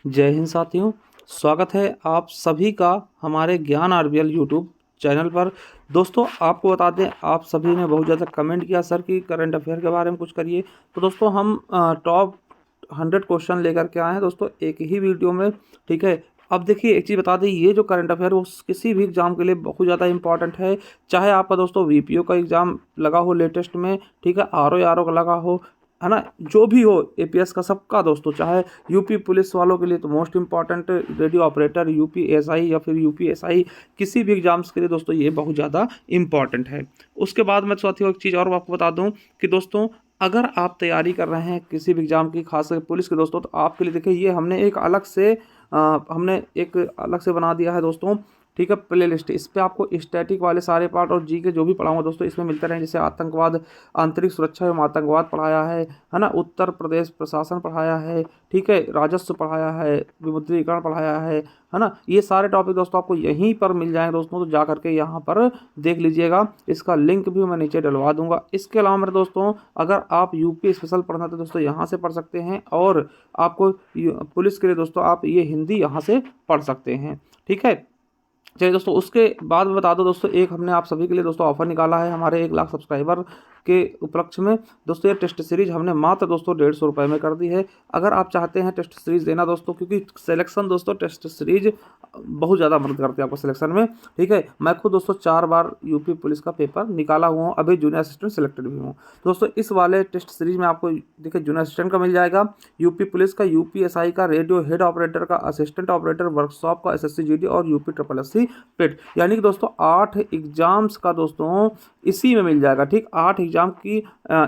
जय हिंद साथियों, स्वागत है आप सभी का हमारे ज्ञान आरबीएल यूट्यूब चैनल पर। दोस्तों आपको बता दें, आप सभी ने बहुत ज़्यादा कमेंट किया सर कि करंट अफेयर के बारे में कुछ करिए। तो दोस्तों हम टॉप 100 क्वेश्चन लेकर के आए हैं दोस्तों एक ही वीडियो में। ठीक है, अब देखिए एक चीज़ बता दें, ये जो करंट अफेयर वो किसी भी एग्जाम के लिए बहुत ज़्यादा इंपॉर्टेंट है। चाहे आपका दोस्तों वीपीओ का एग्ज़ाम लगा हो लेटेस्ट में, ठीक है, आरओ का लगा हो, है ना, जो भी हो, एपीएस का सबका दोस्तों, चाहे यूपी पुलिस वालों के लिए तो most important radio operator, UPSI या फिर यूपीएसआई, किसी भी एग्जाम्स के लिए दोस्तों ये बहुत ज़्यादा इंपॉर्टेंट है। उसके बाद मैं साथियों एक चीज़ और आपको बता दूं कि दोस्तों अगर आप तैयारी कर रहे हैं किसी भी एग्जाम की, खासकर पुलिस के दोस्तों, तो आपके लिए देखिए ये हमने एक अलग से बना दिया है दोस्तों। ठीक है, प्ले लिस्ट, इस पर आपको स्टैटिक वाले सारे पार्ट और जी के जो भी पढ़ाऊंगा दोस्तों इसमें मिलते रहें। जैसे आतंकवाद, आंतरिक सुरक्षा एवं आतंकवाद पढ़ाया है ना, उत्तर प्रदेश प्रशासन पढ़ाया है, ठीक है, राजस्व पढ़ाया है, विमुद्रीकरण पढ़ाया है ना, ये सारे टॉपिक दोस्तों आपको यहीं पर मिल जाएंगे दोस्तों। तो जा करके यहाँ पर देख लीजिएगा, इसका लिंक भी मैं नीचे डलवा दूंगा। इसके अलावा मेरे दोस्तों अगर आप यूपी स्पेशल पढ़ना तो दोस्तों यहाँ से पढ़ सकते हैं, और आपको पुलिस के लिए दोस्तों आप ये हिंदी यहाँ से पढ़ सकते हैं। ठीक है, चलिए दोस्तों उसके बाद में बता दो दोस्तों, एक हमने आप सभी के लिए दोस्तों ऑफर निकाला है हमारे 1 लाख सब्सक्राइबर के उपलक्ष्य में दोस्तों। ये टेस्ट सीरीज हमने मात्र दोस्तों 150 रुपये में कर दी है। अगर आप चाहते हैं टेस्ट सीरीज देना दोस्तों, क्योंकि सिलेक्शन दोस्तों टेस्ट सीरीज बहुत ज़्यादा मदद करती है आपको सिलेक्शन में। ठीक है, मैं खुद दोस्तों 4 बार यूपी पुलिस का पेपर निकाला हुआ हूँ, अभी जूनियर असिस्टेंट सिलेक्टेड भी हूँ दोस्तों। इस वाले टेस्ट सीरीज में आपको देखिए जूनियर असिस्टेंट का मिल जाएगा, यूपी पुलिस का, यूपीएसआई का, रेडियो हेड ऑपरेटर का, असिस्टेंट ऑपरेटर वर्कशॉप का, एसएससी जीडी और यूपी ट्रिपल एससी पेट, यानी कि दोस्तों 8 एग्जाम्स का दोस्तों इसी में मिल जाएगा। ठीक, 8 एग्जाम की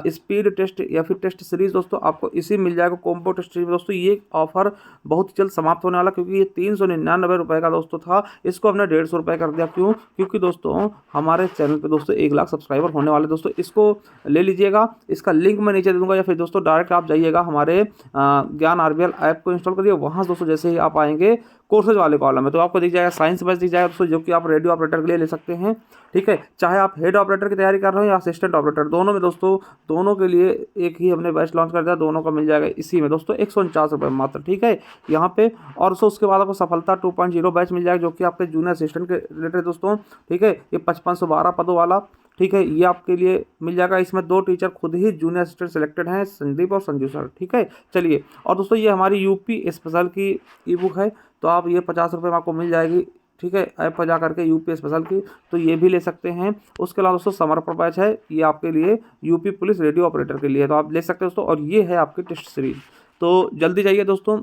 स्पीड टेस्ट या फिर टेस्ट सीरीज दोस्तों आपको इसी मिल जाएगा, कॉम्बो टेस्ट सीरीज में दोस्तों। ये ऑफर बहुत ही जल्द समाप्त होने वाला, क्योंकि ये 399 रुपये का दोस्तों था, इसको हमने 150 रुपये कर दिया। क्यों? क्योंकि दोस्तों हमारे चैनल पे दोस्तों 1 लाख सब्सक्राइबर होने वाले दोस्तों, इसको ले लीजिएगा। इसका लिंक मैं नीचे दे दूंगा, या फिर दोस्तों डायरेक्ट आप जाइएगा हमारे ज्ञान आरबीएल ऐप को इंस्टॉल करिए। वहाँ दोस्तों जैसे ही आप आएंगे कोर्सेज वाले कॉलम में तो आपको दिख जाएगा साइंस बैच दिख जाएगा दोस्तों, जो कि आप रेडियो ऑपरेटर के लिए ले सकते हैं। ठीक है, चाहे आप हेड ऑपरेटर की तैयारी कर रहे हो या असिस्टेंट ऑपरेटर, दोनों में दोस्तों, दोनों के लिए एक ही हमने बैच लॉन्च कर दिया, दोनों का मिल जाएगा इसी में दोस्तों 149 रुपये मात्र। ठीक है, यहाँ पे और दोस्तों उसके बाद आपको सफलता 2.0 बैच मिल जाएगा, जो कि आपके जूनियर असिस्टेंट के रिलेटेड दोस्तों। ठीक है, ये 5512 पदों वाला, ठीक है, ये आपके लिए मिल जाएगा। इसमें 2 टीचर खुद ही जूनियर असिस्टेंट सिलेक्टेड हैं, संदीप और संजू सर। ठीक है, चलिए, और दोस्तों ये हमारी यूपी स्पेशल की ई बुक है, तो आप ये 50 रुपये में आपको मिल जाएगी। ठीक है, ऐप पर जा करके यूपी स्पेशल की, तो ये भी ले सकते हैं। उसके अलावा दोस्तों समर्पण बैच है, ये आपके लिए यूपी पुलिस रेडियो ऑपरेटर के लिए, तो आप ले सकते हैं दोस्तों। और ये है आपकी टेस्ट सीरीज, तो जल्दी जाइए दोस्तों,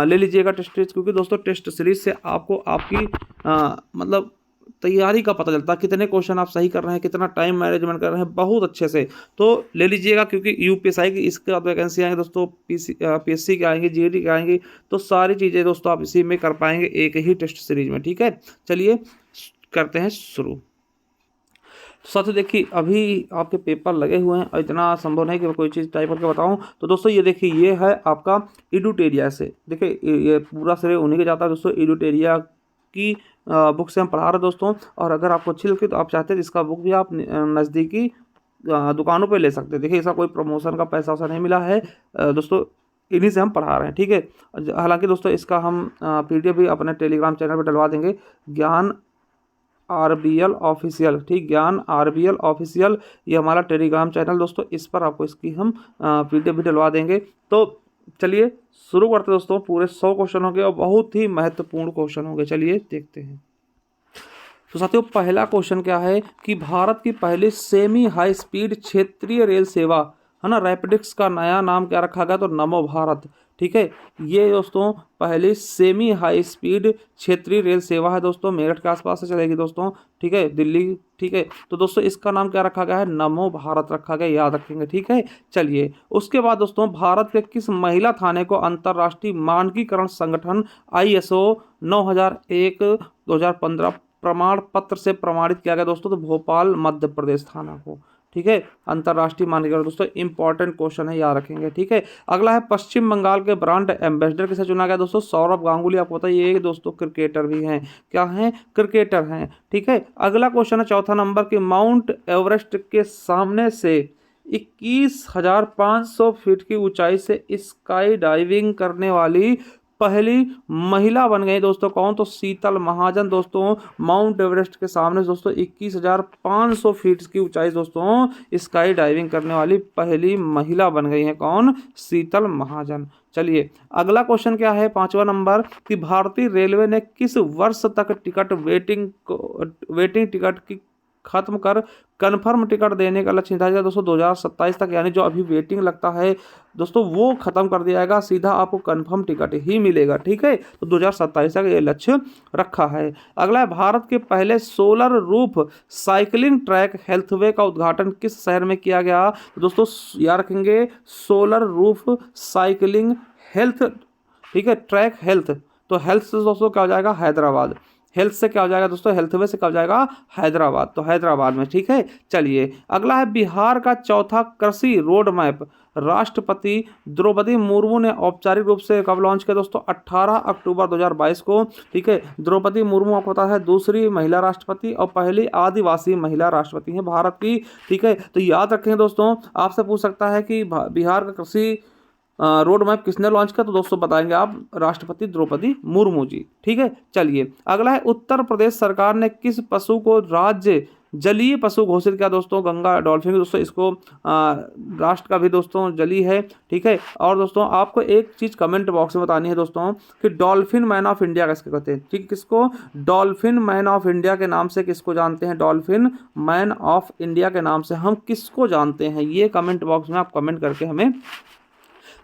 ले लीजिएगा टेस्ट सीरीज, क्योंकि दोस्तों टेस्ट सीरीज से आपको आपकी मतलब तैयारी का पता चलता है, कितने क्वेश्चन आप सही कर रहे हैं, कितना टाइम मैनेजमेंट कर रहे हैं बहुत अच्छे से। तो ले लीजिएगा, क्योंकि यूपीएसआई की इसके बाद वैकेंसी आएंगे दोस्तों, पीएससी के आएंगे, जीडी के आएंगे, तो सारी चीज़ें दोस्तों आप इसी में कर पाएंगे एक ही टेस्ट सीरीज में। ठीक है, चलिए करते हैं शुरू। साथियों देखिए अभी आपके पेपर लगे हुए हैं और इतना संभव नहीं कि मैं कोई चीज़ टाइप करके बताऊं। तो दोस्तों ये देखिए, ये है आपका एडुटेरिया से, देखिए ये पूरा श्रेय उन्हीं के जाता है दोस्तों। एडुटेरिया की बुक से हम पढ़ा रहे हैं दोस्तों, और अगर आपको अच्छी लगती है तो आप चाहते हैं इसका बुक भी आप नज़दीकी दुकानों पे ले सकते हैं। देखिए इसका कोई प्रमोशन का पैसा वैसा नहीं मिला है दोस्तों, इन्हीं से हम पढ़ा रहे हैं। ठीक है, हालांकि दोस्तों इसका हम पीडीएफ भी अपने टेलीग्राम चैनल पर डलवा देंगे, ज्ञान आरबीएल ऑफिशियल। ठीक, ज्ञान आरबीएल ऑफिशियल, ये हमारा टेलीग्राम चैनल दोस्तों, इस पर आपको इसकी हम पीडीएफ भी डलवा देंगे। तो चलिए शुरू करते हैं दोस्तों। पूरे 100 क्वेश्चन होंगे और बहुत ही महत्वपूर्ण क्वेश्चन होंगे, चलिए देखते हैं। तो साथियों पहला क्वेश्चन क्या है कि भारत की पहली सेमी हाई स्पीड क्षेत्रीय रेल सेवा, है ना, रैपिडिक्स का नया नाम क्या रखा गया? तो नमो भारत। ठीक है, ये दोस्तों पहली सेमी हाई स्पीड क्षेत्रीय रेल सेवा है दोस्तों, मेरठ के आसपास से चलेगी दोस्तों। ठीक है, दिल्ली। ठीक है, तो दोस्तों इसका नाम क्या रखा गया है? नमो भारत रखा गया, याद रखेंगे। ठीक है, चलिए उसके बाद दोस्तों भारत के किस महिला थाने को अंतर्राष्ट्रीय मानकीकरण संगठन ISO 9001 2015 प्रमाण पत्र से प्रमाणित किया गया दोस्तों? तो भोपाल मध्य प्रदेश थाना को। ठीक है, अंतर्राष्ट्रीय मानकीकरण दोस्तों इंपॉर्टेंट क्वेश्चन है, याद रखेंगे। ठीक है, अगला है पश्चिम बंगाल के ब्रांड एम्बेसडर किसे चुना गया दोस्तों? सौरभ गांगुली। आपको पता है ये दोस्तों क्रिकेटर भी हैं, क्या हैं? क्रिकेटर हैं। ठीक है, अगला क्वेश्चन है चौथा नंबर के माउंट एवरेस्ट के सामने से 21,500 फीट की ऊंचाई से स्काई डाइविंग करने वाली पहली महिला बन गई दोस्तों। कौन? तो शीतल महाजन दोस्तों, माउंट एवरेस्ट के सामने दोस्तों 21,500 फीट की ऊंचाई दोस्तों स्काई डाइविंग करने वाली पहली महिला बन गई है। कौन? शीतल महाजन। चलिए अगला क्वेश्चन क्या है, 5वां नंबर, कि भारतीय रेलवे ने किस वर्ष तक टिकट वेटिंग टिकट की खत्म कर कन्फर्म टिकट देने का लक्ष्य निर्धारित किया दोस्तों? 2027 तक, यानी जो अभी वेटिंग लगता है दोस्तों वो खत्म कर दिया जाएगा, सीधा आपको कन्फर्म टिकट ही मिलेगा। ठीक है, तो 2027 तक ये लक्ष्य रखा है। अगला है, भारत के पहले solar roof cycling track healthway का उद्घाटन किस शहर में किया गया? तो दोस्तों याद रखेंगे, सोलर रूफ साइकिलिंग हेल्थ, ठीक है, ट्रैक हेल्थ, तो हेल्थ से दोस्तों क्या हो जाएगा? हैदराबाद। हेल्थ से क्या हो जाएगा दोस्तों? हेल्थवे से क्या हो जाएगा? हैदराबाद, तो हैदराबाद में। ठीक है, चलिए अगला है, बिहार का चौथा कृषि रोड मैप राष्ट्रपति द्रौपदी मुर्मू ने औपचारिक रूप से कब लॉन्च किया दोस्तों? 18 अक्टूबर 2022 को। ठीक है, द्रौपदी मुर्मू आपको पता है दूसरी महिला राष्ट्रपति और पहली आदिवासी महिला राष्ट्रपति हैं भारत की। ठीक है, तो याद रखें दोस्तों, आपसे पूछ सकता है कि बिहार का कृषि रोड मैप किसने लॉन्च किया? तो दोस्तों बताएंगे आप, राष्ट्रपति द्रौपदी मुर्मू जी। ठीक है, चलिए अगला है, उत्तर प्रदेश सरकार ने किस पशु को राज्य जलीय पशु घोषित किया दोस्तों? गंगा डॉल्फिन दोस्तों, इसको राष्ट्र का भी दोस्तों जली है। ठीक है, और दोस्तों आपको एक चीज कमेंट बॉक्स में बतानी है दोस्तों कि डॉल्फिन मैन ऑफ इंडिया किसको कहते हैं? ठीक, किसको? डॉल्फिन मैन ऑफ इंडिया के नाम से किसको जानते हैं? डॉल्फिन मैन ऑफ इंडिया के नाम से हम किसको जानते हैं? ये कमेंट बॉक्स में आप कमेंट करके हमें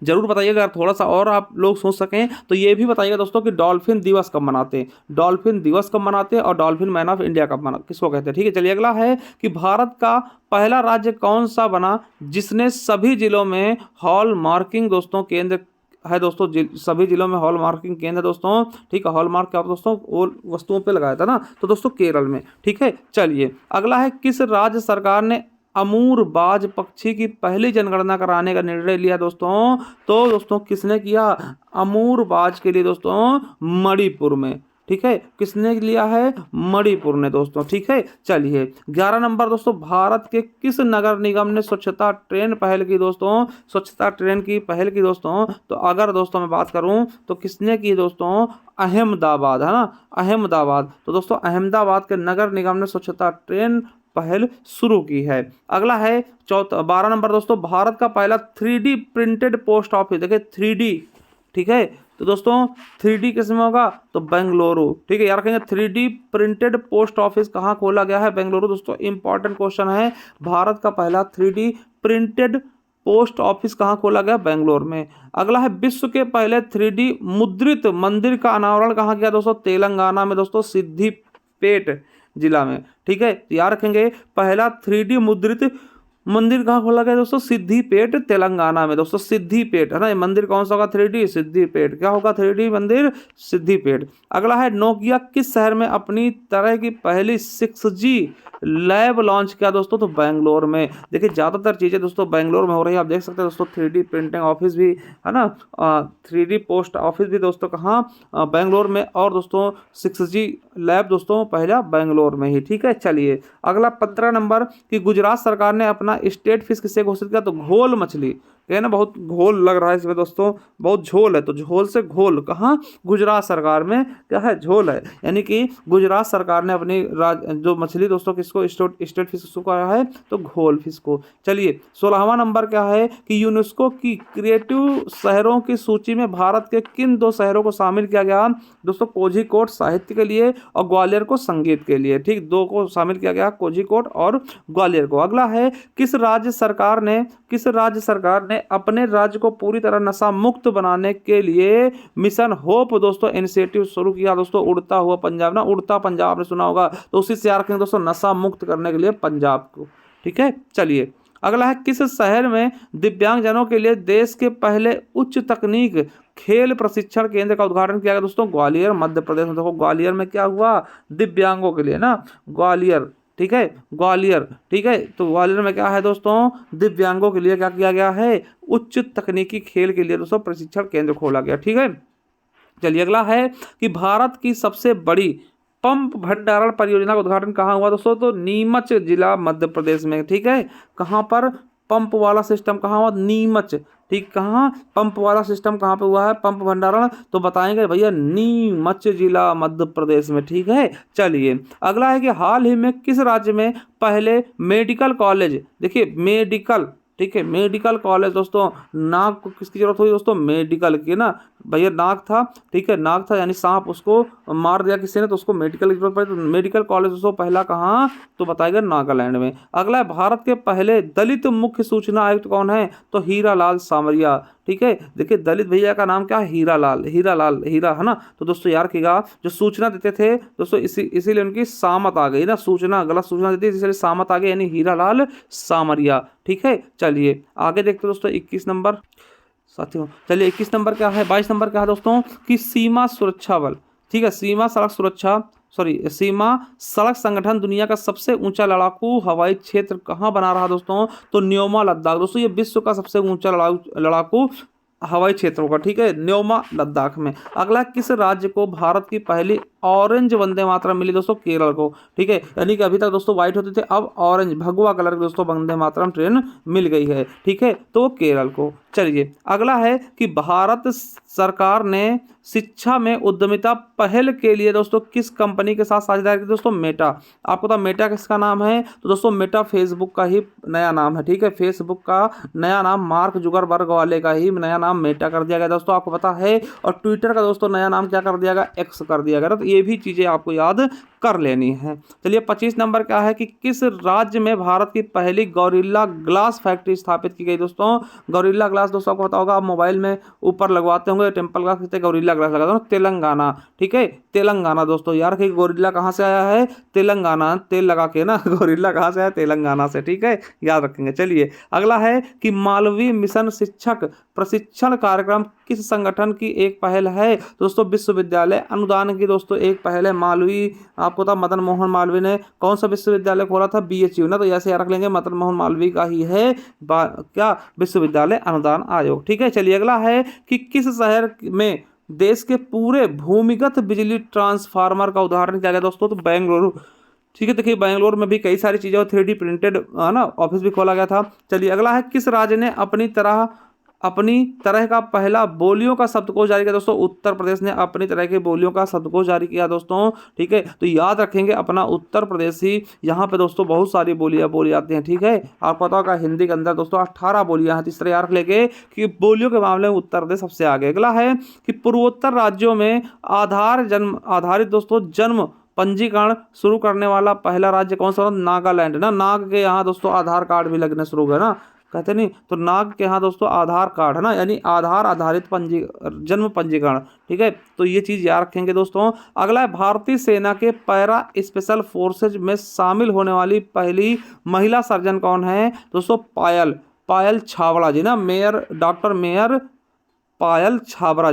जरूर बताइएगा। अगर थोड़ा सा और आप लोग सोच सकें तो ये भी बताइएगा दोस्तों कि डॉल्फिन दिवस कब मनाते हैं, डॉल्फिन दिवस कब मनाते हैं, और डॉल्फिन मैन ऑफ इंडिया कब किसको कहते हैं। ठीक है, चलिए अगला है कि भारत का पहला राज्य कौन सा बना जिसने सभी जिलों में हॉल मार्किंग दोस्तों केंद्र है दोस्तों? सभी जिलों में हॉल मार्किंग केंद्र दोस्तों। ठीक है, हॉल मार्क क्या दोस्तों? वो वस्तुओं पे लगाया था ना, तो दोस्तों केरल में। ठीक है, चलिए अगला है, किस राज्य सरकार ने अमूर बाज पक्षी की पहली जनगणना कराने का निर्णय लिया दोस्तों? तो दोस्तों किसने किया? अमूर बाज के लिए दोस्तों मणिपुर में। ठीक है, किसने लिया है? मणिपुर ने दोस्तों। ठीक है, चलिए 11 नंबर दोस्तों, भारत के किस नगर निगम ने स्वच्छता ट्रेन पहल की दोस्तों? स्वच्छता ट्रेन की पहल की दोस्तों, तो अगर दोस्तों मैं बात करूं तो किसने की दोस्तों? अहमदाबाद, है ना, अहमदाबाद। तो दोस्तों अहमदाबाद के नगर निगम ने स्वच्छता ट्रेन पहल शुरू की है। अगला है 12 नंबर दोस्तों, भारत का पहला 3D प्रिंटेड पोस्ट ऑफिस, देखिए 3D, ठीक है, तो दोस्तों 3D किस में होगा? तो बेंगलुरु। ठीक है, यार रखेंगे 3D प्रिंटेड पोस्ट ऑफिस कहाँ खोला गया है? बेंगलुरु दोस्तों, इंपॉर्टेंट क्वेश्चन है। भारत का पहला 3D प्रिंटेड पोस्ट ऑफिस कहाँ खोला गया? बेंगलोर में। अगला है, विश्व के पहले 3D मुद्रित मंदिर का अनावरण कहाँ किया दोस्तों? तेलंगाना में दोस्तों, सिद्धिपेट जिला में। ठीक है, तो याद रखेंगे पहला 3D मुद्रित मंदिर कहाँ खोला गया दोस्तों? सिद्धिपेट, तेलंगाना में दोस्तों, सिद्धिपेट, है ना। ये मंदिर कौन सा होगा? 3D सिद्धिपेट। क्या होगा? 3D मंदिर सिद्धिपेट। अगला है, नोकिया किस शहर में अपनी तरह की पहली 6G लैब लॉन्च किया दोस्तों? तो बेंगलोर में। देखिए ज़्यादातर चीज़ें दोस्तों बेंगलोर में हो रही है, आप देख सकते हैं दोस्तों। 3D प्रिंटिंग ऑफिस भी, है ना, 3D पोस्ट ऑफिस भी दोस्तों कहाँ? बेंगलोर में। और दोस्तों 6G लैब दोस्तों पहला बेंगलोर में ही। ठीक है, चलिए अगला 15 नंबर, कि गुजरात सरकार ने अपना स्टेट फिश किससे घोषित किया? तो घोल मछली, है ना, बहुत घोल लग रहा है इसमें दोस्तों, बहुत झोल है, तो झोल से घोल कहाँ? गुजरात सरकार में क्या है? झोल है, यानी कि गुजरात सरकार ने अपनी जो मछली दोस्तों किसको स्टेट फिश को कहा है? तो घोल फिश को। चलिए 16वां नंबर क्या है, कि यूनेस्को की क्रिएटिव शहरों की सूची में भारत के किन 2 शहरों को शामिल किया गया दोस्तों? कोझिकोड साहित्य के लिए और ग्वालियर को संगीत के लिए। ठीक, 2 को शामिल किया गया, कोझिकोड और ग्वालियर को। अगला है, किस राज्य सरकार ने अपने राज्य को पूरी तरह नशा मुक्त बनाने के लिए मिशन होप दोस्तों इनिशिएटिव शुरू किया दोस्तों? उड़ता हुआ पंजाब, ना, उड़ता पंजाब आपने सुना होगा, तो उसी से याद रखेंगे दोस्तों, नशा मुक्त करने के लिए पंजाब को। ठीक है, चलिए अगला है, किस शहर में दिव्यांगजनों के लिए देश के पहले उच्च तकनीक खेल प्रशिक्षण केंद्र का उद्घाटन किया गया दोस्तों? ग्वालियर, मध्य प्रदेश में। देखो ग्वालियर में क्या हुआ? दिव्यांगों के लिए ना, ग्वालियर। ठीक है, ग्वालियर। ठीक है, तो ग्वालियर में क्या है दोस्तों? दिव्यांगों के लिए क्या किया गया है? उच्च तकनीकी खेल के लिए दोस्तों प्रशिक्षण केंद्र खोला गया। ठीक है, चलिए अगला है, कि भारत की सबसे बड़ी पंप भंडारण परियोजना का उद्घाटन कहाँ हुआ दोस्तों? तो नीमच जिला, मध्य प्रदेश में। ठीक है, कहाँ पर? पंप वाला सिस्टम कहाँ हुआ? नीमच। ठीक, कहाँ पंप वाला सिस्टम कहाँ पे हुआ है? पंप भंडारण तो बताएंगे भैया नीमच जिला मध्य प्रदेश में। ठीक है, चलिए अगला है कि हाल ही में किस राज्य में पहले मेडिकल कॉलेज, देखिए मेडिकल, ठीक है, मेडिकल कॉलेज दोस्तों, नाक को किसकी जरूरत हुई दोस्तों? मेडिकल की ना भैया, नाक था, ठीक है, नाक था यानी सांप उसको मार दिया किसी ने तो उसको मेडिकल की जरूरत पड़ी, तो मेडिकल कॉलेज दोस्तों पहला कहाँ? तो बताएगा नागालैंड में। अगला है भारत के पहले दलित मुख्य सूचना आयुक्त कौन है? तो हीरा लाल सामरिया। ठीक है, देखिए दलित भैया का नाम क्या है? हीरा लाल, हीरा है ना। तो दोस्तों याद रखिएगा, जो सूचना देते थे दोस्तों इसीलिए उनकी सामत आ गई ना, सूचना गलत सूचना देती इसलिए सामत आ गई, यानी हीरा लाल सामरिया। ठीक है, चलिए आगे देखते हैं दोस्तों 21 नंबर साथियों। चलिए 21 नंबर क्या है? 22 नंबर क्या है दोस्तों? कि सीमा सुरक्षा बल, ठीक है, सीमा सड़क संगठन दुनिया का सबसे ऊंचा लड़ाकू हवाई क्षेत्र कहाँ बना रहा दोस्तों? तो न्योमा लद्दाख। दोस्तों ये विश्व का सबसे ऊंचा लड़ाकू हवाई क्षेत्र होगा, ठीक है, न्योमा लद्दाख में। अगला, किस राज्य को भारत की पहली ऑरेंज वंदे मातरम मिली दोस्तों? केरल को। ठीक है, यानी कि अभी तक दोस्तों व्हाइट होते थे, अब ऑरेंज भगवा कलर की दोस्तों वंदे मातरम ट्रेन मिल गई है। ठीक है, तो केरल को। चलिए अगला है कि भारत सरकार ने शिक्षा में उद्यमिता पहल के लिए दोस्तों किस कंपनी के साथ साझेदारी की? दोस्तों मेटा। आपको पता मेटा किसका नाम है? तो दोस्तों मेटा फेसबुक का ही नया नाम है। ठीक है, फेसबुक का नया नाम मार्क जुकरबर्ग वाले का ही नया नाम मेटा कर दिया गया दोस्तों, आपको पता है। और ट्विटर का दोस्तों नया नाम क्या कर दिया गया? एक्स कर दिया गया। तो ये भी चीजें आपको याद कर लेनी है। चलिए 25 नंबर क्या है कि किस राज्य में भारत की पहली गौरिल्ला ग्लास फैक्ट्री स्थापित की गई? दोस्तों गौरिल्ला ग्लास दोस्तों आपको पता होगा, आप मोबाइल में ऊपर लगवाते होंगे टेम्पल ग्लास, गौरिल्ला ग्लास लगाते हो, तेलंगाना। ठीक है, तेलंगाना दोस्तों, यार कि गौरिल्ला कहाँ से आया है? तेलंगाना, तेल लगा के ना, गौरिल्ला कहाँ से आया? तेलंगाना से। ठीक है, याद रखेंगे। चलिए अगला है कि मालवीय मिशन शिक्षक प्रशिक्षण कार्यक्रम किस संगठन की एक पहल है? दोस्तों विश्वविद्यालय अनुदान की दोस्तों एक पहल है। मालवीय, आपको पता मदन मोहन मालवीय ने कौन सा विश्वविद्यालय खोला था? बीएचयू ना, तो ऐसे याद रख लेंगे, मदन मोहन मालवीय का ही है क्या? विश्वविद्यालय अनुदान आयोग। ठीक है, चलिए अगला है कि किस शहर में देश के पूरे भूमिगत बिजली ट्रांसफार्मर का उदाहरण किया गया दोस्तों? तो बेंगलुरु। ठीक है, देखिए बेंगलोर में भी कई सारी चीजें 3D प्रिंटेड है ना ऑफिस भी खोला गया था। चलिए अगला है, किस राज्य ने अपनी तरह का पहला बोलियों का शब्दकोश जारी किया? दोस्तों उत्तर प्रदेश ने अपनी तरह के बोलियों का शब्दकोश जारी किया दोस्तों। ठीक है, तो याद रखेंगे अपना उत्तर प्रदेश ही, यहाँ पे दोस्तों बहुत सारी बोलियां बोली जाती हैं। ठीक है, आपको पता होगा हिंदी के अंदर दोस्तों 18 बोलियां हैं। तीसरे याद रख लेंगे कि बोलियों के मामले में उत्तर प्रदेश सबसे आगे। अगला है कि पूर्वोत्तर राज्यों में आधारित दोस्तों जन्म पंजीकरण शुरू करने वाला पहला राज्य कौन सा? नागालैंड ना, नाग के यहाँ दोस्तों आधार कार्ड भी लगने शुरू हुए ना, कहते नहीं, तो नाग के यहाँ दोस्तों आधार कार्ड है ना, यानी आधार आधारित जन्म पंजीकरण। ठीक है, तो ये चीज याद रखेंगे दोस्तों। अगला है, भारतीय सेना के पैरा स्पेशल फोर्सेज में शामिल होने वाली पहली महिला सर्जन कौन है? दोस्तों पायल छाबड़ा जी ना, डॉक्टर मेयर पायल छाबड़ा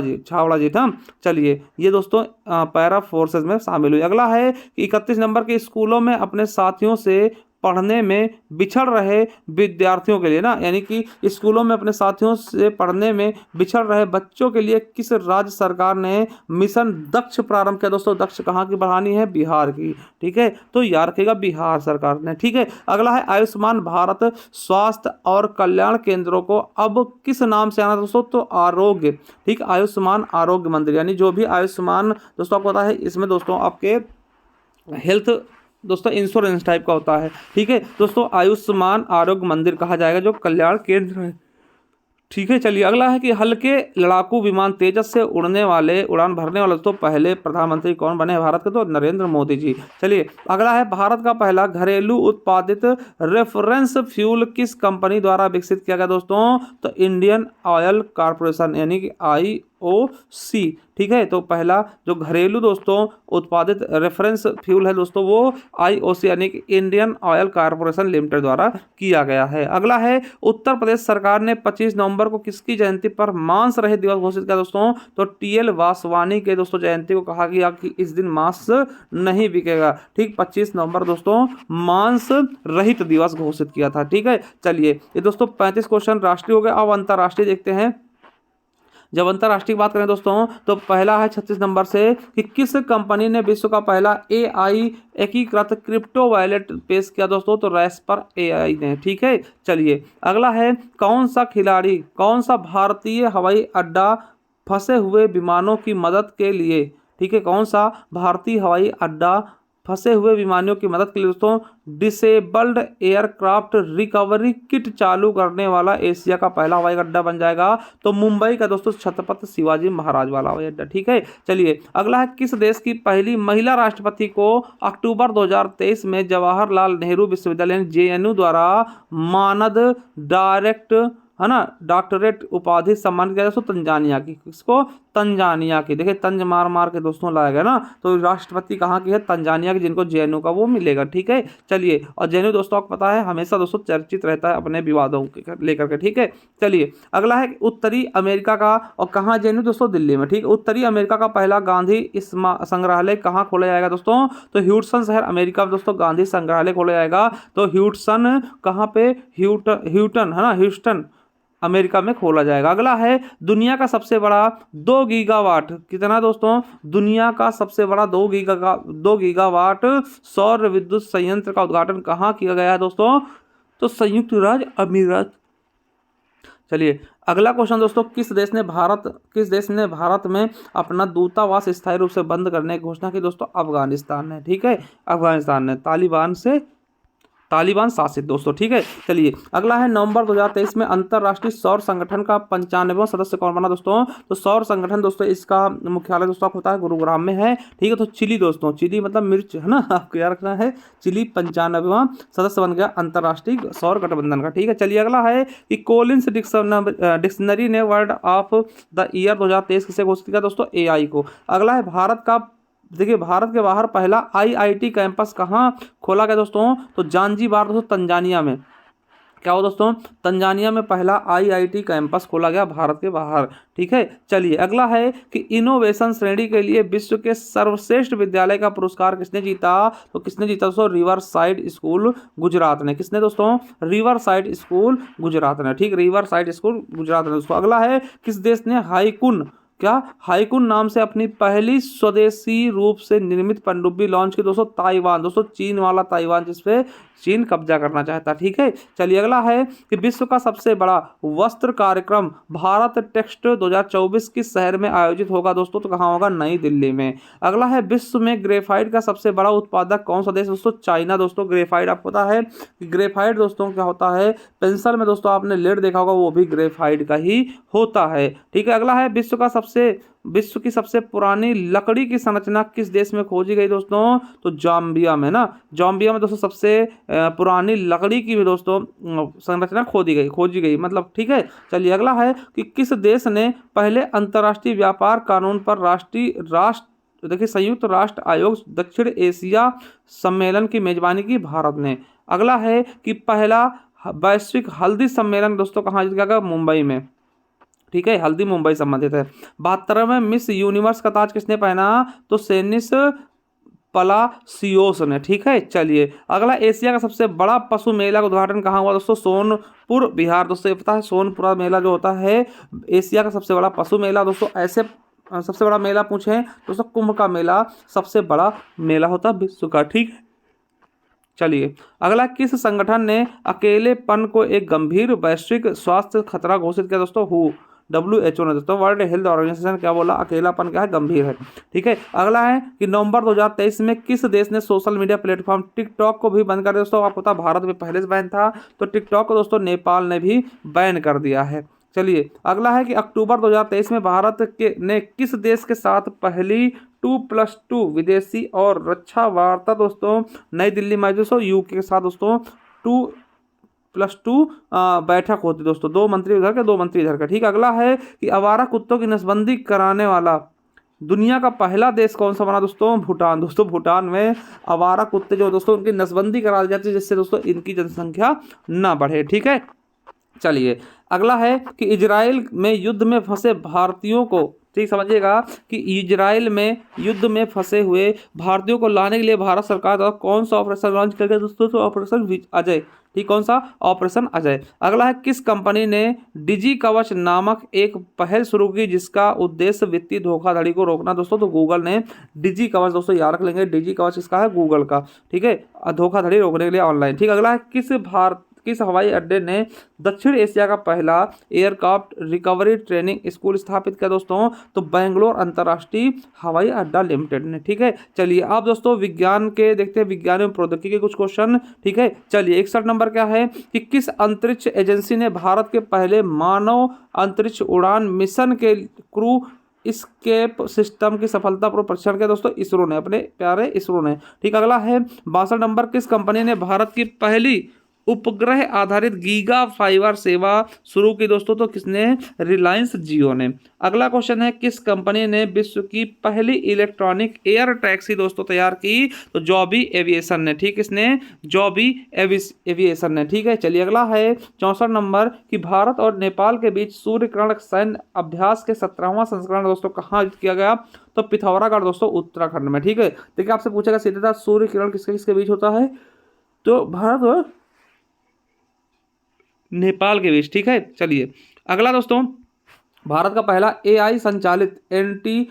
जी था। चलिए ये दोस्तों पैरा फोर्सेज में शामिल हुई। अगला है कि 31 नंबर के स्कूलों में अपने साथियों से पढ़ने में बिछड़ रहे विद्यार्थियों के लिए ना, यानी कि स्कूलों में अपने साथियों से पढ़ने में बिछड़ रहे बच्चों के लिए किस राज्य सरकार ने मिशन दक्ष प्रारंभ किया? दोस्तों दक्ष कहाँ की बढ़ानी है? बिहार की। ठीक है, तो याद रखिएगा बिहार सरकार ने। ठीक है, अगला है आयुष्मान भारत स्वास्थ्य और कल्याण केंद्रों को अब किस नाम से आना दोस्तों? तो आरोग्य। ठीक, आयुष्मान आरोग्य मंदिर, यानी जो भी आयुष्मान दोस्तों आपको पता है इसमें दोस्तों आपके हेल्थ दोस्तों इंश्योरेंस टाइप का होता है। ठीक है दोस्तों, आयुष्मान आरोग्य मंदिर कहा जाएगा जो कल्याण केंद्र है। ठीक है, चलिए अगला है कि हल्के लड़ाकू विमान तेजस से उड़ान भरने वाले तो पहले प्रधानमंत्री कौन बने भारत के? तो नरेंद्र मोदी जी। चलिए अगला है, भारत का पहला घरेलू उत्पादित रेफरेंस फ्यूल किस कंपनी द्वारा विकसित किया गया दोस्तों? तो इंडियन ऑयल कॉर्पोरेशन, यानी कि IOC। ठीक है, तो पहला जो घरेलू दोस्तों उत्पादित रेफरेंस फ्यूल है दोस्तों वो IOC यानी कि इंडियन ऑयल कॉर्पोरेशन लिमिटेड द्वारा किया गया है। अगला है, उत्तर प्रदेश सरकार ने 25 नवंबर को किसकी जयंती पर मांस रहित दिवस घोषित किया दोस्तों? तो TL वासवानी के दोस्तों जयंती को कहा गया कि इस दिन मांस नहीं बिकेगा। ठीक, 25 नवंबर दोस्तों मांस रहित दिवस घोषित किया था। ठीक है, चलिए ये दोस्तों 35 क्वेश्चन राष्ट्रीय हो गए। अब अंतर्राष्ट्रीय देखते हैं। जब अंतरराष्ट्रीय बात करें दोस्तों तो पहला है 36 नंबर से कि किस कंपनी ने विश्व का पहला AI एकीकृत क्रिप्टो वॉलेट पेश किया दोस्तों, तो रैस्पर AI ने। ठीक है, चलिए अगला है कौन सा भारतीय हवाई अड्डा फंसे हुए विमानों की मदद के लिए, ठीक है, कौन सा भारतीय हवाई अड्डा फंसे हुए विमानियों की मदद के लिए दोस्तों डिसेबल्ड एयरक्राफ्ट रिकवरी किट चालू करने वाला एशिया का पहला हवाई अड्डा बन जाएगा, तो मुंबई का दोस्तों छत्रपति शिवाजी महाराज वाला हवाई अड्डा। ठीक है, चलिए अगला है किस देश की पहली महिला राष्ट्रपति को अक्टूबर 2023 में जवाहरलाल नेहरू विश्वविद्यालय JNU द्वारा मानद डायरेक्ट है ना डॉक्टरेट उपाधि सम्मानित किया दोस्तों तंजानिया की। किसको? तंजानिया की। देखिए तंज मार मार के दोस्तों लाया गया ना, तो राष्ट्रपति कहाँ की है? तंजानिया की, जिनको JNU का वो मिलेगा। ठीक है, चलिए और JNU दोस्तों आपको पता है हमेशा दोस्तों चर्चित रहता है अपने विवादों के लेकर के। ठीक है, चलिए अगला है उत्तरी अमेरिका का, और कहाँ JNU दोस्तों? दिल्ली में। ठीक, उत्तरी अमेरिका का पहला गांधी संग्रहालय कहाँ खोला जाएगा दोस्तों? तो ह्यूस्टन शहर अमेरिका में दोस्तों गांधी संग्रहालय खोला जाएगा। तो ह्यूस्टन कहाँ पे? ह्यूटन है ना, ह्यूस्टन अमेरिका में खोला जाएगा। अगला है दुनिया का सबसे बड़ा 2 गीगावाट, कितना दोस्तों? दुनिया का सबसे बड़ा 2 गीगावाट सौर विद्युत संयंत्र का उद्घाटन कहाँ किया गया है दोस्तों? तो संयुक्त राज्य अमीरात। चलिए अगला क्वेश्चन दोस्तों, किस देश ने भारत में अपना दूतावास स्थायी रूप से बंद करने की घोषणा की दोस्तों? अफगानिस्तान ने। ठीक है, अफगानिस्तान ने तालिबान शासित दोस्तों। ठीक है, चलिए अगला है नवंबर 2023 में अंतरराष्ट्रीय सौर संगठन का 95वां सदस्य कौन बना दोस्तों? तो सौर संगठन दोस्तों इसका मुख्यालय दोस्तों होता है गुरुग्राम में है। ठीक है, तो चिली दोस्तों, चिली मतलब मिर्च है ना, आपको याद रखना है। चिली 95वां सदस्य बन गया अंतरराष्ट्रीय सौर गठबंधन का। ठीक है, चलिए अगला है कि कोलिंस डिक्शनरी ने वर्ड ऑफ द ईयर 2023 किसे घोषित किया दोस्तों? AI को। अगला है भारत के बाहर पहला IIT कैंपस कहाँ खोला गया दोस्तों? तो जांजीबार दोस्तों तंजानिया में। क्या हो दोस्तों? तंजानिया में पहला IIT कैंपस खोला गया भारत के बाहर। ठीक है, चलिए अगला है कि इनोवेशन श्रेणी के लिए विश्व के सर्वश्रेष्ठ विद्यालय का पुरस्कार किसने जीता? तो किसने जीता दोस्तों? रिवर साइड स्कूल गुजरात ने। किसने दोस्तों? रिवर साइड स्कूल गुजरात ने। ठीक, रिवर साइड स्कूल गुजरात ने दोस्तों। अगला है किस देश ने हाईकुन नाम से अपनी पहली स्वदेशी रूप से निर्मित पनडुब्बी लॉन्च की दोस्तों? ताइवान दोस्तों, चीन वाला ताइवान जिसपे चीन कब्जा करना चाहता। ठीक है, चलिए अगला है कि विश्व का सबसे बड़ा वस्त्र कार्यक्रम भारत टेक्स्ट 2024 किस शहर में आयोजित होगा दोस्तों? तो कहाँ होगा? नई दिल्ली में। अगला है विश्व में ग्रेफाइट का सबसे बड़ा उत्पादक कौन सा देश दोस्तों? चाइना दोस्तों। ग्रेफाइट आपको पता है कि ग्रेफाइट दोस्तों क्या होता है? पेंसिल में दोस्तों आपने लेड देखा होगा, वो भी ग्रेफाइट का ही होता है। ठीक है, अगला है विश्व की सबसे पुरानी लकड़ी की संरचना किस देश में खोजी गई दोस्तों? तो जाम्बिया में ना। जाम्बिया में दोस्तों सबसे पुरानी लकड़ी की भी दोस्तों संरचना खोजी गई मतलब। ठीक है, चलिए अगला है कि किस देश ने पहले अंतर्राष्ट्रीय व्यापार कानून पर देखिए संयुक्त राष्ट्र आयोग दक्षिण एशिया सम्मेलन की मेजबानी की? भारत ने। अगला है कि पहला वैश्विक हल्दी सम्मेलन दोस्तों कहाँ आयोजित किया गया? मुंबई में। ठीक है, हल्दी मुंबई संबंधित है। 72वें मिस यूनिवर्स का ताज किसने पहना? तो सेनिस पलासियोस ने। ठीक है, चलिए अगला एशिया का सबसे बड़ा पशु मेला का उद्घाटन कहाँ हुआ दोस्तों? सोनपुर बिहार दोस्तों। ये पता है सोनपुरा मेला जो होता है एशिया का सबसे बड़ा पशु मेला दोस्तों। ऐसे सबसे बड़ा मेला पूछे दोस्तों कुंभ का मेला सबसे बड़ा मेला होता है विश्व का। ठीक है, चलिए अगला किस संगठन ने अकेलेपन को एक गंभीर वैश्विक स्वास्थ्य खतरा घोषित किया दोस्तों? WHO ने दोस्तों, वर्ल्ड हेल्थ ऑर्गेनाइजेशन क्या बोला? अकेलापन क्या है? गंभीर है। ठीक है, अगला है कि नवंबर 2023 में किस देश ने सोशल मीडिया प्लेटफॉर्म टिकटॉक को भी बंद कर दिया दोस्तों? आपको पता भारत में पहले से बैन था, तो टिकटॉक को दोस्तों नेपाल ने भी बैन कर दिया है। चलिए अगला है कि अक्टूबर 2023 में भारत ने किस देश के साथ पहली 2+2 विदेशी और रक्षा वार्ता दोस्तों नई दिल्ली में दोस्तों? यूके के साथ दोस्तों 2+2 बैठक होती दोस्तों। 2 मंत्री उधर के 2 मंत्री इधर का। ठीक, अगला है कि आवारा कुत्तों की नसबंदी कराने वाला दुनिया का पहला देश कौन सा बना दोस्तों? भूटान दोस्तों। भूटान में आवारा कुत्ते जो दोस्तों उनकी नसबंदी करा दी जाती है, जिससे दोस्तों इनकी जनसंख्या ना बढ़े। ठीक है, चलिए अगला है कि इजराइल में युद्ध में फंसे भारतीयों को, ठीक समझिएगा, कि इजराइल में युद्ध में फंसे हुए भारतीयों को लाने के लिए भारत सरकार द्वारा कौन सा ऑपरेशन लॉन्च किया गया दोस्तों? तो ऑपरेशन अजय। ठीक, कौन सा? ऑपरेशन अजय। अगला है किस कंपनी ने डिजी कवच नामक एक पहल शुरू की जिसका उद्देश्य वित्तीय धोखाधड़ी को रोकना? दोस्तों तो गूगल ने डिजी कवच, दोस्तों याद रख लेंगे, डिजी कवच किसका है? गूगल का। ठीक है, धोखाधड़ी रोकने के लिए ऑनलाइन। ठीक, अगला है किस हवाई अड्डे ने दक्षिण एशिया का पहला एयरक्राफ्ट रिकवरी ट्रेनिंग स्कूल स्थापित किया? दोस्तों तो बेंगलोर अंतर्राष्ट्रीय हवाई अड्डा लिमिटेड ने। ठीक है, चलिए अब दोस्तों विज्ञान के देखते हैं, विज्ञान एवं प्रौद्योगिकी के कुछ क्वेश्चन। ठीक है, चलिए 61 नंबर क्या है कि किस अंतरिक्ष एजेंसी ने भारत के पहले मानव अंतरिक्ष उड़ान मिशन के क्रू स्केप सिस्टम की सफलतापूर्वक परीक्षण किया? दोस्तों इसरो ने, अपने प्यारे इसरो ने। ठीक, अगला है 62 नंबर, किस कंपनी ने भारत की पहली उपग्रह आधारित गीगा फाइबर सेवा शुरू की? दोस्तों तो किसने? रिलायंस जियो ने। अगला क्वेश्चन है किस कंपनी ने विश्व की पहली इलेक्ट्रॉनिक एयर टैक्सी दोस्तों तैयार की? तो जॉबी एविएशन ने। ठीक, इसने जॉबी एविएशन ने। ठीक है, चलिए अगला है 64 नंबर कि भारत और नेपाल के बीच सूर्यकिरण सैन्य अभ्यास के 17वां संस्करण दोस्तों कहाँ आयोजित किया गया? तो पिथौरागढ़ दोस्तों उत्तराखंड में। ठीक है, देखिए आपसे पूछेगा सीधा सूर्यकिरण किसके किसके बीच होता है? तो भारत और नेपाल के बीच। ठीक है, चलिए अगला दोस्तों, भारत का पहला एआई संचालित एंटी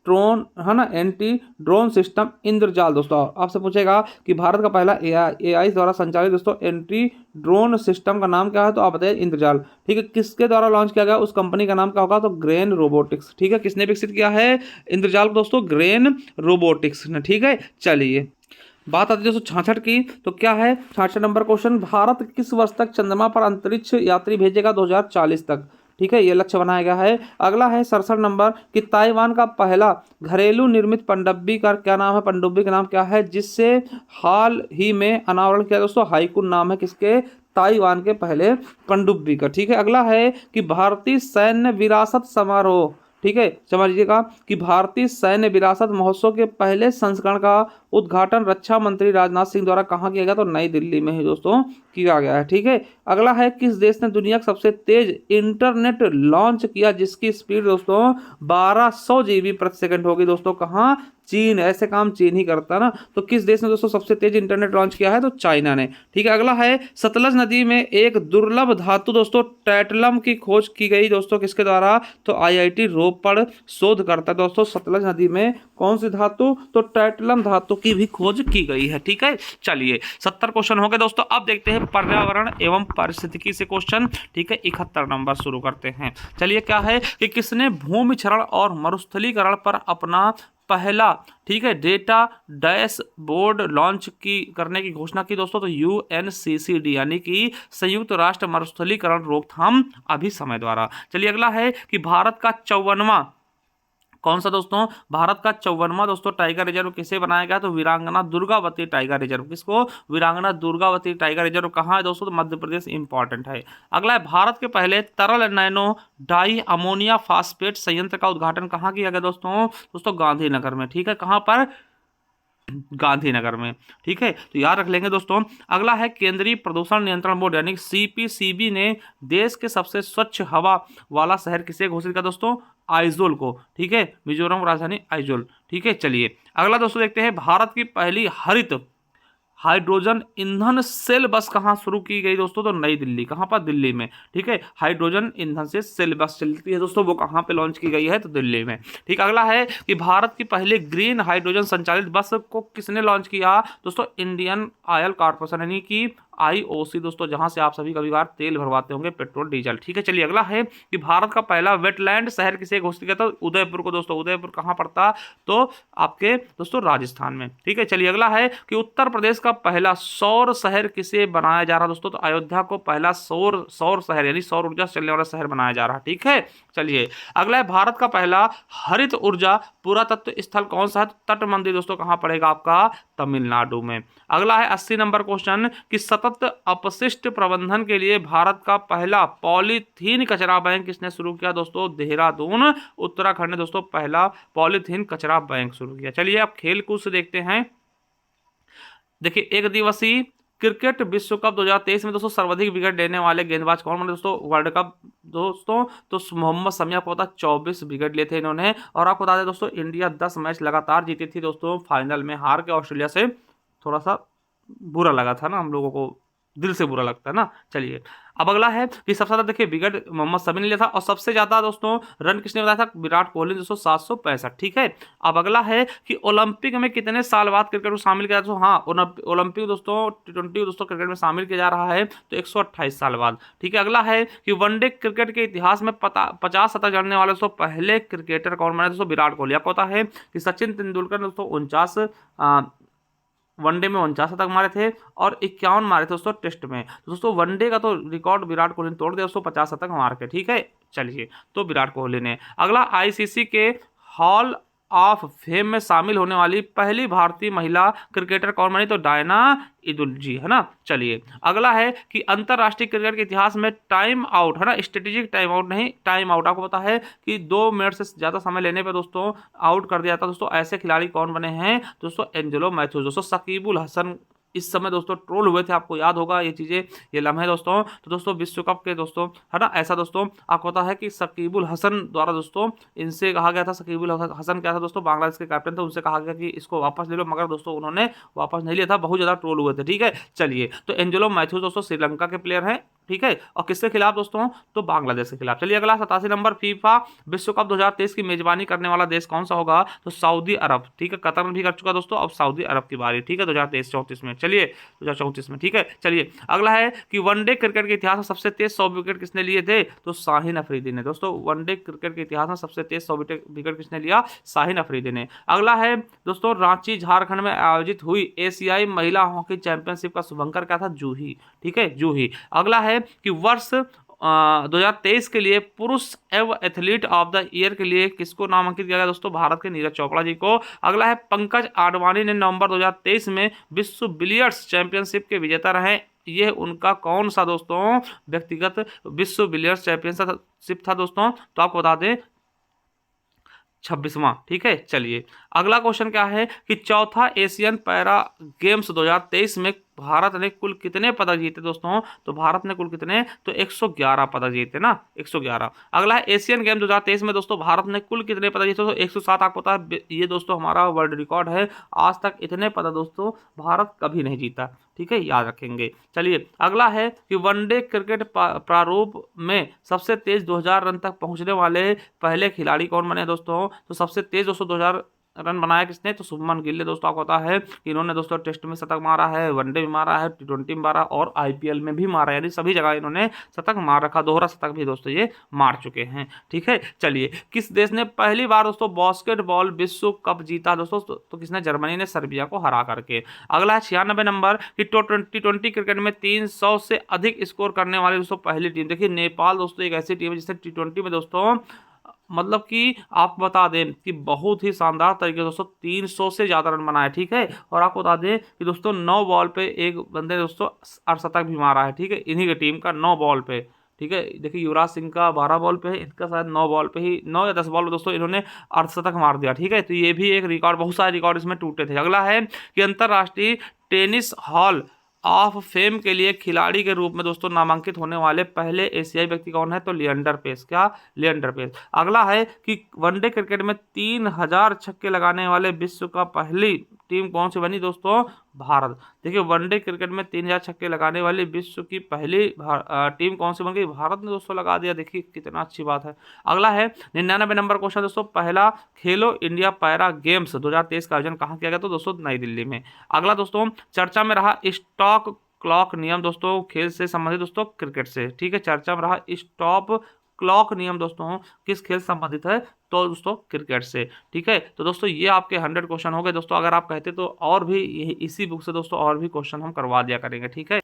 ड्रोन है ना, एंटी ड्रोन सिस्टम इंद्रजाल। दोस्तों आपसे पूछेगा कि भारत का पहला एआई द्वारा संचालित दोस्तों एंटी ड्रोन सिस्टम का नाम क्या है? तो आप बताइए इंद्रजाल। ठीक है, किसके द्वारा लॉन्च किया गया? उस कंपनी का नाम क्या होगा? तो ग्रेन रोबोटिक्स। ठीक है, किसने विकसित किया है इंद्रजाल को? दोस्तों ग्रेन रोबोटिक्स ने। ठीक है, चलिए बात आती है दोस्तों 66 की, तो क्या है 66 नंबर क्वेश्चन, भारत किस वर्ष तक चंद्रमा पर अंतरिक्ष यात्री भेजेगा? 2040 तक। ठीक है, ये लक्ष्य बनाया गया है। अगला है 67 नंबर कि ताइवान का पहला घरेलू निर्मित पनडुब्बी का क्या नाम है? पनडुब्बी का नाम क्या है जिससे हाल ही में अनावरण किया? दोस्तों हाईकुन नाम है किसके? ताइवान के पहले पनडुब्बी का। ठीक है, अगला है कि भारतीय सैन्य विरासत समारोह, ठीक है समझिएगा, कि भारतीय सैन्य विरासत महोत्सव के पहले संस्करण का उद्घाटन रक्षा मंत्री राजनाथ सिंह द्वारा कहाँ किया गया? तो नई दिल्ली में ही दोस्तों किया गया है। ठीक है, अगला है किस देश ने दुनिया का सबसे तेज इंटरनेट लॉन्च किया जिसकी स्पीड दोस्तों 1200 GB प्रति सेकंड होगी? दोस्तों कहाँ? चीन। ऐसे काम चीन ही करता है ना। तो किस देश ने दोस्तों सबसे तेज इंटरनेट लॉन्च किया है? तो चाइना ने। ठीक है, अगला है सतलज नदी में एक दुर्लभ धातु दोस्तों टैटलम की खोज की गई दोस्तों किसके द्वारा? तो आईआईटी रोपड़ शोध करता है दोस्तों सतलज नदी में कौन सी धातु? तो टैटलम धातु की भी खोज की गई है। ठीक है, चलिए 70 क्वेश्चन हो गए दोस्तों। अब देखते हैं पर्यावरण एवं पारिस्थितिकी से क्वेश्चन। ठीक है, 71 नंबर शुरू करते हैं। चलिए क्या है कि किसने भूमि क्षरण और मरुस्थलीकरण पर अपना पहला, ठीक है, डेटा डैशबोर्ड लॉन्च करने की घोषणा की? दोस्तों तो यूएनसीसीडी यानी कि संयुक्त राष्ट्र मरुस्थलीकरण रोकथाम अभिसमय द्वारा। चलिए अगला है कि भारत का 54वां कौन सा दोस्तों? भारत का 54वां दोस्तों टाइगर रिजर्व किसे बनाया गया? तो वीरांगना दुर्गावती टाइगर रिजर्व। किसको? वीरांगना दुर्गावती टाइगर रिजर्व कहाँ है दोस्तों? तो मध्य प्रदेश। इंपॉर्टेंट है। अगला है भारत के पहले तरल नैनो डाई अमोनिया फास्फेट संयंत्र का उद्घाटन कहाँ किया गया दोस्तों? दोस्तों गांधीनगर में। ठीक है, कहाँ पर? गांधीनगर में। ठीक है, तो याद रख लेंगे दोस्तों। अगला है केंद्रीय प्रदूषण नियंत्रण बोर्ड यानी सीपीसीबी ने देश के सबसे स्वच्छ हवा वाला शहर किसे घोषित किया दोस्तों? आइजोल को। ठीक है, मिजोरम राजधानी आइजोल। ठीक है, चलिए अगला दोस्तों देखते हैं भारत की पहली हरित हाइड्रोजन ईंधन सेल बस कहाँ शुरू की गई दोस्तों? तो नई दिल्ली। कहाँ पर? दिल्ली में। ठीक है, हाइड्रोजन ईंधन से सेल बस चलती है दोस्तों, वो कहाँ पे लॉन्च की गई है? तो दिल्ली में। ठीक, अगला है कि भारत की पहले ग्रीन हाइड्रोजन संचालित बस को किसने लॉन्च किया? दोस्तों इंडियन ऑयल कॉर्पोरेशन यानी कि आईओसी दोस्तों, जहां से आप सभी कभी बार तेल भरवाते होंगे, पेट्रोल डीजल। ठीक है, चलिए अगला है कि भारत का पहला वेटलैंड शहर किसे घोषित किया? तो उदयपुर को दोस्तों। उदयपुर कहाँ पड़ता? तो आपके दोस्तों राजस्थान में। ठीक है, चलिए अगला है कि उत्तर प्रदेश का पहला सौर शहर किसे बनाया जा रहा दोस्तों? तो अयोध्या को पहला सौर शहर यानी सौर ऊर्जा से चलने वाला शहर बनाया जा रहा। ठीक है, चलिए अगला है भारत का पहला हरित ऊर्जा पुरातत्व स्थल कौन सा है? तट मंदिर दोस्तों कहाँ पड़ेगा? आपका तमिलनाडु में। अगला है 80 नंबर क्वेश्चन कि सतत अपशिष्ट प्रबंधन के लिए भारत का पहला पॉलीथीन कचरा बैंक किसने शुरू किया दोस्तों? देहरादून उत्तराखंड ने दोस्तों पहला पॉलीथीन कचरा बैंक शुरू किया। चलिए अब खेल कूद से देखते हैं। देखिए एक दिवसीय क्रिकेट विश्व कप 2023 में दोस्तों सर्वाधिक विकेट लेने वाले गेंदबाज कौन बने दोस्तों? वर्ल्ड कप दोस्तों तो मोहम्मद शमी आपको पता 24 विकेट लिए थे इन्होंने। और आपको बता दें दोस्तों इंडिया 10 मैच लगातार जीती थी दोस्तों, फाइनल में हार के ऑस्ट्रेलिया से। थोड़ा सा बुरा लगा था ना हम लोगों को, दिल से बुरा लगता है ना। चलिए अब अगला है कि सबसे ज्यादा देखिए विकेट मोहम्मद शमी ने लिया था और सबसे ज्यादा दोस्तों रन किसने बनाया था, विराट कोहली दोस्तों 765। ठीक है, अब अगला है कि ओलंपिक में कितने साल बाद क्रिकेट को शामिल किया दोस्तों, हाँ ओलंपिक दोस्तों T20 दोस्तों क्रिकेट में शामिल किया जा रहा है तो 128 साल बाद। ठीक है, अगला है कि वनडे क्रिकेट के इतिहास में 50 शतक जड़ने वाले दोस्तों पहले क्रिकेटर कौन बने दोस्तों, विराट कोहली। आपको पता है कि सचिन तेंदुलकर दोस्तों 49 वनडे में 49 शतक मारे थे और 51 मारे थे दोस्तों टेस्ट में। तो दोस्तों वनडे का तो रिकॉर्ड विराट कोहली ने तोड़ दिया दोस्तों 50 शतक मार के। ठीक है, चलिए तो विराट कोहली ने। अगला आईसीसी के हॉल ऑफ फेम में शामिल होने वाली पहली भारतीय महिला क्रिकेटर कौन बनी, तो डायना ईदुल जी, है ना। चलिए अगला है कि अंतरराष्ट्रीय क्रिकेट के इतिहास में टाइम आउट, है ना, स्ट्रेटेजिक टाइम आउट नहीं, टाइम आउट, आपको पता है कि 2 मिनट से ज्यादा समय लेने पे दोस्तों आउट कर दिया था दोस्तों, ऐसे खिलाड़ी कौन बने हैं दोस्तों, एंजेलो मैथ्यूज दोस्तों। शकीबुल हसन इस समय दोस्तों ट्रोल हुए थे, आपको याद होगा ये चीजें, ये लम्हे दोस्तों। तो दोस्तों विश्व कप के दोस्तों, है ना, ऐसा दोस्तों आपको पता है कि शकीबुल हसन द्वारा दोस्तों इनसे कहा गया था, शकीबुल हसन क्या था दोस्तों, बांग्लादेश के कैप्टन थे, उनसे कहा गया कि इसको वापस ले लो, मगर दोस्तों उन्होंने वापस नहीं लिया था, बहुत ज्यादा ट्रोल हुए थे। ठीक है, चलिए तो एंजेलो मैथ्यूज दोस्तों श्रीलंका के प्लेयर हैं। ठीक है, और किसके खिलाफ दोस्तों, तो बांग्लादेश के खिलाफ। चलिए अगला 87 नंबर, फीफा विश्व कप 2023 की मेजबानी करने वाला देश कौन सा होगा, तो सऊदी अरब। ठीक है, कतर में भी कर चुका दोस्तों, अब सऊदी अरब की बारी। ठीक है, 2023-34 में। चलिए 2034 में। ठीक है, चलिए अगला है कि वनडे क्रिकेट के इतिहास में सबसे तेज 100 विकेट किसने लिए थे, तो शाहिन अफरीदी ने दोस्तों। वनडे क्रिकेट के इतिहास में सबसे तेज 100 विकेट किसने लिया, शाहिन अफरीदी ने। अगला है दोस्तों रांची झारखंड में आयोजित हुई एशियाई महिला हॉकी चैंपियनशिप का शुभंकर क्या था, जूही। ठीक है, जूही। अगला है कि वर्ष 2023 के लिए पुरुष एवं एथलीट ऑफ द ईयर के लिए किसको नामांकित किया गया दोस्तों, भारत के नीरज चोपड़ा जी को। अगला है पंकज आडवाणी ने नवंबर 2023 में विश्व बिलियर्ड्स चैंपियनशिप के विजेता रहे, ये उनका कौन सा दोस्तों व्यक्तिगत विश्व बिलियर्ड्स चैंपियनशिप था दोस्तों, तो आपको बता दें 26वां। ठीक है, चलिए अगला क्वेश्चन क्या है कि चौथा एशियन पैरा गेम्स 2023 में भारत ने कुल कितने पदक जीते दोस्तों, तो भारत ने कुल कितने, तो 111 पदक जीते ना, 111। अगला है एशियन गेम 2023 में दोस्तों भारत ने कुल कितने पदक जीते, तो 107। आपको पता है ये दोस्तों हमारा वर्ल्ड रिकॉर्ड है, आज तक इतने पदक दोस्तों भारत कभी नहीं जीता। ठीक है, याद रखेंगे। चलिए अगला है कि वनडे क्रिकेट प्रारूप में सबसे तेज 2000 रन तक पहुंचने वाले पहले खिलाड़ी कौन बने दोस्तों, तो सबसे तेज दोस्तों 2000 रन बनाया किसने, तो शुभमन गिल ने दोस्तों। आपको पता है कि इन्होंने दोस्तों टेस्ट में शतक मारा है, वनडे में मारा है, T20 में मारा और आईपीएल में भी मारा है, यानी सभी जगह इन्होंने शतक मार रखा, दोहरा शतक भी दोस्तों ये मार चुके हैं। ठीक है, चलिए किस देश ने पहली बार दोस्तों बास्केटबॉल विश्व कप जीता दोस्तों, तो किसने, जर्मनी ने सर्बिया को हरा करके। अगला है 96 नंबर कि T20 क्रिकेट में 300 से अधिक स्कोर करने वाले दोस्तों पहली टीम। देखिए नेपाल दोस्तों एक ऐसी टीम है जिसने T20 में दोस्तों मतलब कि आपको बता दें कि बहुत ही शानदार तरीके से दोस्तों 300 से ज़्यादा रन बनाए। ठीक है, और आपको बता दें कि दोस्तों 9 बॉल पे एक बंदे ने दोस्तों अर्धशतक भी मारा है। ठीक है, इन्हीं की टीम का 9 बॉल पे। ठीक है, देखिए युवराज सिंह का 12 बॉल पे है, इनका शायद 9 बॉल पे ही, 9 या 10 बॉल पे दोस्तों इन्होंने अर्धशतक मार दिया। ठीक है, तो ये भी एक रिकॉर्ड, बहुत सारे रिकॉर्ड इसमें टूटे थे। अगला है कि अंतर्राष्ट्रीय टेनिस हॉल ऑफ फेम के लिए खिलाड़ी के रूप में दोस्तों नामांकित होने वाले पहले एशियाई व्यक्ति कौन है, तो लिएंडर पेस। क्या, लिएंडर पेस। अगला है कि वनडे क्रिकेट में 3000 छक्के लगाने वाले विश्व का पहली टीम कौन सी बनी दोस्तों, भारत। देखिए वनडे क्रिकेट में 3000 छक्के लगाने वाली विश्व की पहली टीम कौन सी बन गई, भारत ने दोस्तों लगा दिया। देखिए कितना अच्छी बात है। अगला है 99 नंबर क्वेश्चन दोस्तों, पहला खेलो इंडिया पैरा गेम्स 2023 का आयोजन कहाँ किया गया, तो दोस्तों नई दिल्ली में। अगला दोस्तों चर्चा में रहा स्टॉप क्लॉक नियम दोस्तों, खेल से संबंधित दोस्तों, क्रिकेट से। ठीक है, चर्चा में रहा स्टॉप क्लॉक नियम दोस्तों किस खेल से संबंधित है, तो दोस्तों क्रिकेट से। ठीक है, तो दोस्तों ये आपके 100 क्वेश्चन हो गए दोस्तों। अगर आप कहते तो और भी इसी बुक से दोस्तों और भी क्वेश्चन हम करवा दिया करेंगे। ठीक है,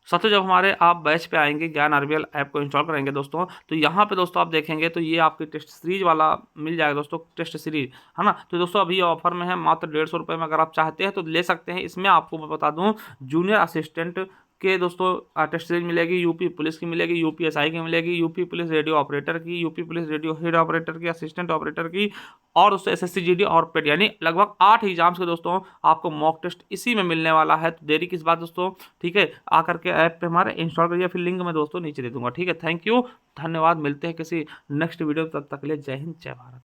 साथियों जब हमारे आप बैच पे आएंगे, ज्ञान आरबीएल ऐप को इंस्टॉल करेंगे दोस्तों, तो यहाँ पे दोस्तों आप देखेंगे तो ये आपकी टेस्ट सीरीज वाला मिल जाएगा दोस्तों, टेस्ट सीरीज, है ना। तो दोस्तों अभी ऑफर में है, मात्र 150 रुपये में अगर आप चाहते हैं तो ले सकते हैं। इसमें आपको मैं बता दूँ जूनियर असिस्टेंट के दोस्तों टेस्ट सीरीज मिलेगी, यूपी पुलिस की मिलेगी, यूपीएसआई की मिलेगी, यूपी पुलिस रेडियो ऑपरेटर की, UP police radio head operator की, असिस्टेंट ऑपरेटर की, और दोस्तों एसएससी जीडी और पेड, यानी लगभग 8 एग्जाम्स के दोस्तों आपको मॉक टेस्ट इसी में मिलने वाला है। तो देरी किस बात दोस्तों। ठीक है, आकर के ऐप पे हमारे इंस्टॉल करिए, फिर लिंक मैं दोस्तों नीचे दे दूंगा। ठीक है, थैंक यू, धन्यवाद, मिलते हैं किसी नेक्स्ट वीडियो, तब तक के लिए जय हिंद, जय भारत।